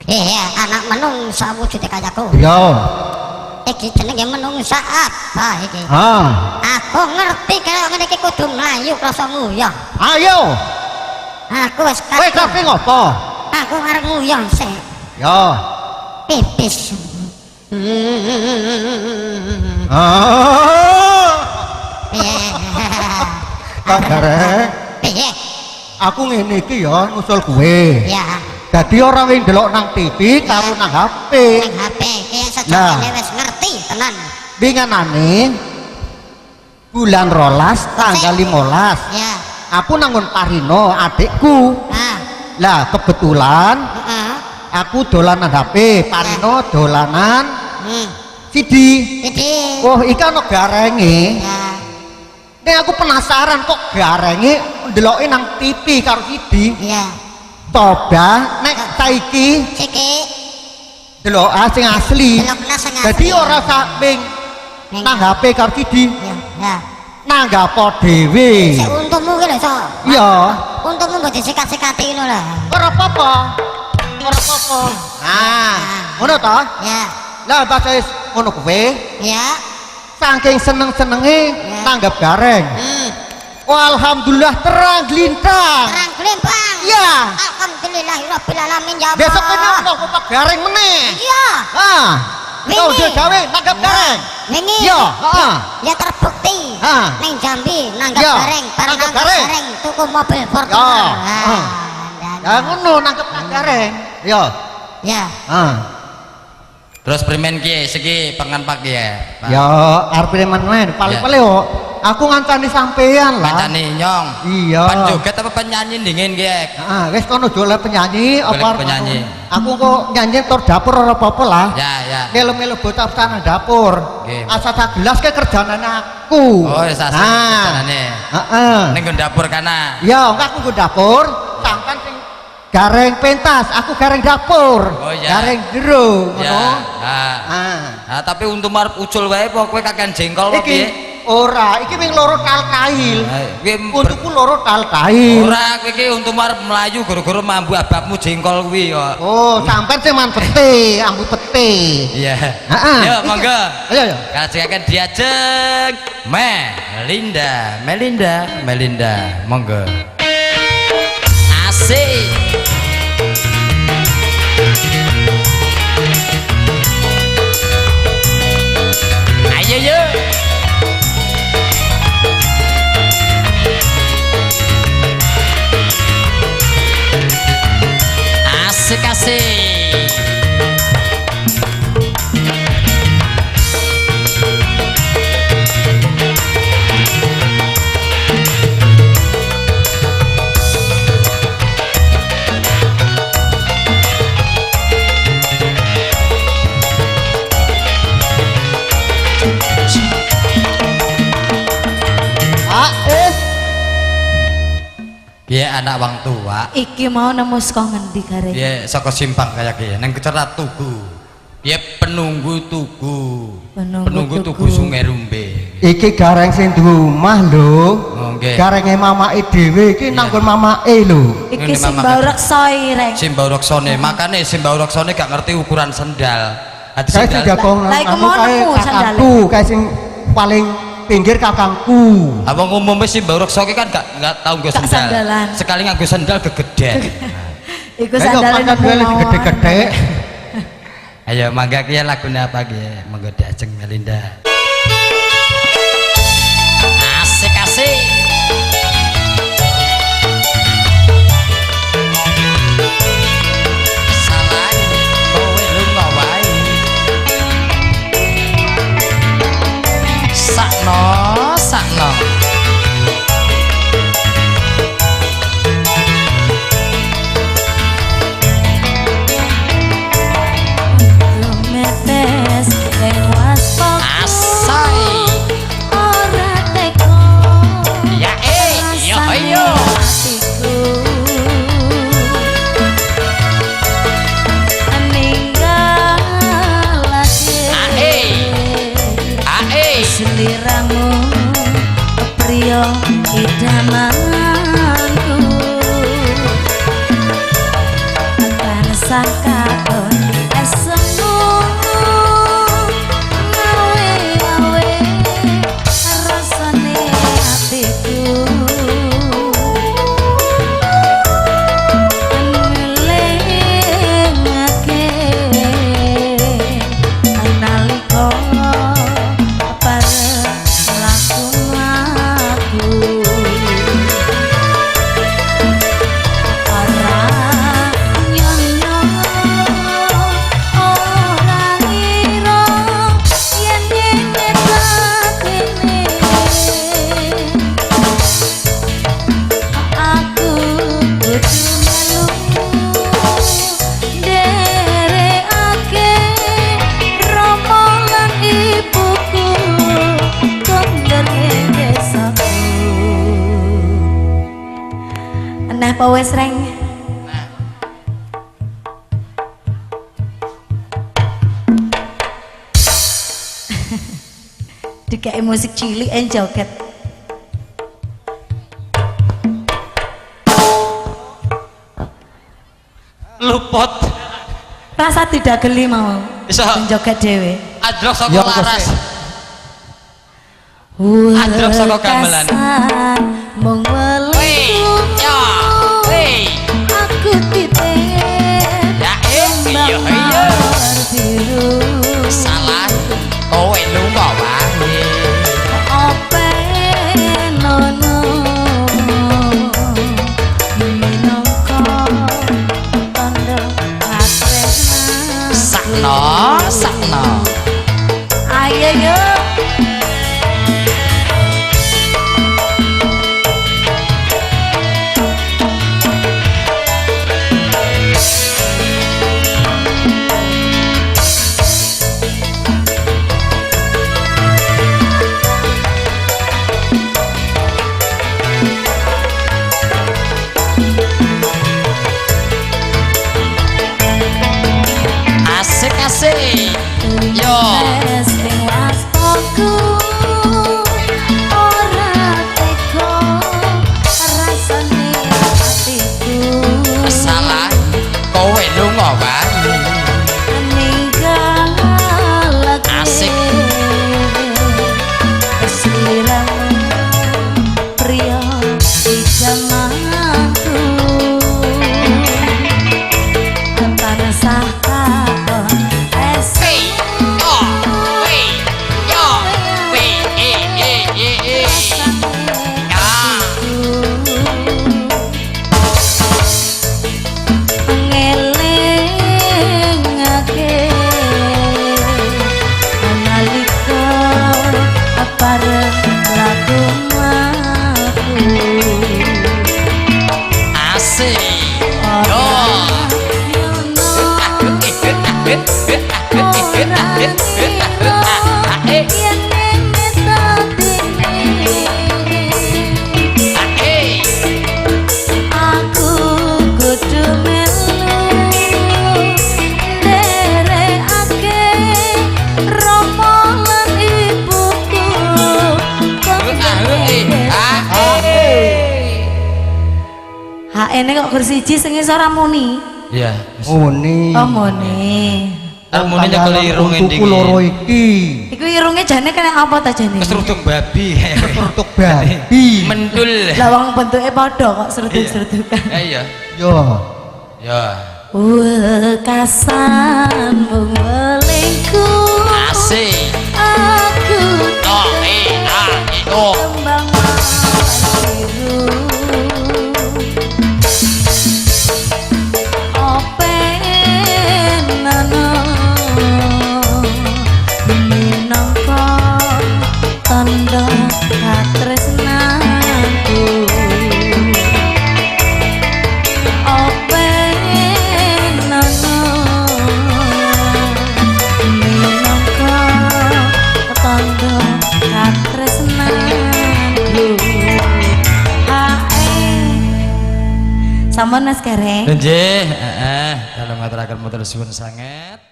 Iya, anak menungsa wujude kayaku. Iya. Iki jenenge menungsa apa iki? Aku ngerti kalau ngene iki kudu mlayu krasa nguyah. Ayo. Aku wis Kowe kabeh ngopo? Aku arep nguyah sik. Ya. Pipis. Gareng. Piye? Aku ngene iki ya ngusul kowe. Ya. Dadi ora wing ndelok nang TV karo nang HP. Nang HP iki sejane wis ngerti tenan. Winganane bulan 12 tanggal 15. Ya. Aku nanggon Parino adikku. Lah kebetulan aku dolanan HP, Parino dolanan CD. Oh, iki ana garenge. Ya. Nek aku penasaran kok garenge ndeloki nang TV karo CD. Iya. Coba nek saiki delok sing asli. Dadi ora samping nang HP karo CD. Ya. Nanggapo dhewe. Sik untungmu ki lho, Sok. Iya. Untungmu mbok disikat-sikati ngono lho. Ora apa-apa. Ora apa-apa. Nah, ngono to? Ya. Lah bahasa ngono kowe. Ya. Saking seneng-senenge nanggap gareng. Alhamdulillah terang glintang. Terang glintang. Iya. Alhamdulillahirabbil alamin ya Allah. Besok kene mau kopak gareng meneh. Iya. Kau udah gawe nanggap gareng. Wingi. Iya, Ya terbukti. Ning Jambi nanggap gareng, bareng nanggap gareng tuku mobil Fortuner. Ya ngono nanggap gareng. Iya. Ya. Terus primen ki segi pangan pagi ya. Ya, arep primen paling-paling yo. Aku ngancani sampean lah. Ngancani nyong. Iya. Pan joget apa penyanyi dingin ki? Wis kono jole penyanyi apa penyanyi. Aku kok nyanyi tor dapur ora apa-apa lah. Ya. Melu-melu bocah sana dapur. Asa tak gelas ke kerjaan aku. Oh, ya sasa kerjaane. Ning dapur kana. Ya, enggak aku dapur, sampean sing gareng pentas, aku gareng dapur. Oh iya. Gareng jero ngono. Tapi untuk marep ucul wae apa kowe kakean jengkol apa piye? Ora, iki wing loro talkail. Untukku loro talkail. Ora, kowe iki untuk marep mlayu gara-gara mambu ababmu jengkol kuwi kok. Oh, sampean ceman pete, ambu pete. Iya. Yo, monggo. Ayo. Kajengaken diajeng Melinda. Monggo. Asik. Ayo yo. Asik. Ya anak wong tua. Iki mau nemu saka ngendi gareng? Ya saka simpang kaya ki nang Cerat Tugu. Ya penunggu tugu. Penunggu tugu Sungai Rumbe. Iki gareng sing duwe omah lho. Nggih. Garenge mamake dhewe iki nanggon mamake lho. Iki Simbau Reksa ireng. Simbau Reksane, makane Simbau Reksane gak ngerti ukuran sendal. Ati sendal. Lah iku mau nemu sandale. Kae sing paling pinggir kakangku. Abang umumnya Simbau Reksa ki kan gak tau nggo sendal. Sekali nganggo sendal gegeden. Iku sandale nemu gede-gede. Ayo mangga ki lagune apa ki? Monggo diajeng Melinda. Asik. Salah kowe lunga wae. Sakno. Asik. kakon esemu ngawe-ngawe rasane atiku ngelingake nalika pareng laku-laku ora nyono ora ngira yen nyeketake aku kudu melu nderekake Rama lan ibuku kondher desaku. Nah, apa wis reng? Dikei musik cilik joget. Luput. Rasa tidak geli mau. Iso. Joget dhewe. Adrok saka Ya, laras. Adrok saka gamelan. Mung Wei, ya, wei. aku titip Ya, iya, iya. biru Salah. Kowe lunga wae. ope nono minangka tanda katresnan Sakno, sakno. ayo yo Asik asik. Yo. sing waspaku ora tega rasane atiku Salah. Kowe lunga wae. ninggalake Asik. sliramu priya di jamanku tanpa sah kakon Hey, oh, wei, yo, wei, ya. ngelingake nalika pareng laku-laku Asik. ora Yo. nyono yen Hey, aku kudu melu nderekake Rama lan ibuku ini kok kursi siji sing iso ora muni. Iya. Muni. Oh muni. Muni nek keliru ngendi Tuku loro iki. Iku irunge jane kena apa ta jane? Keseruduk babi. Keseruduk babi. Mendul. Lah wong bentuke padha kok seruduk-serudukan. Iya. Yo. Ya. Wekasan mung welingku. Asik. Aku Oh, oh. kembang biru. Openana minangka tanda katresnanku. Openana minangka tanda katresnanku. Sampun Mas Kereng. Nggih, heeh. Kalau ngaturaken matur suwun sanget.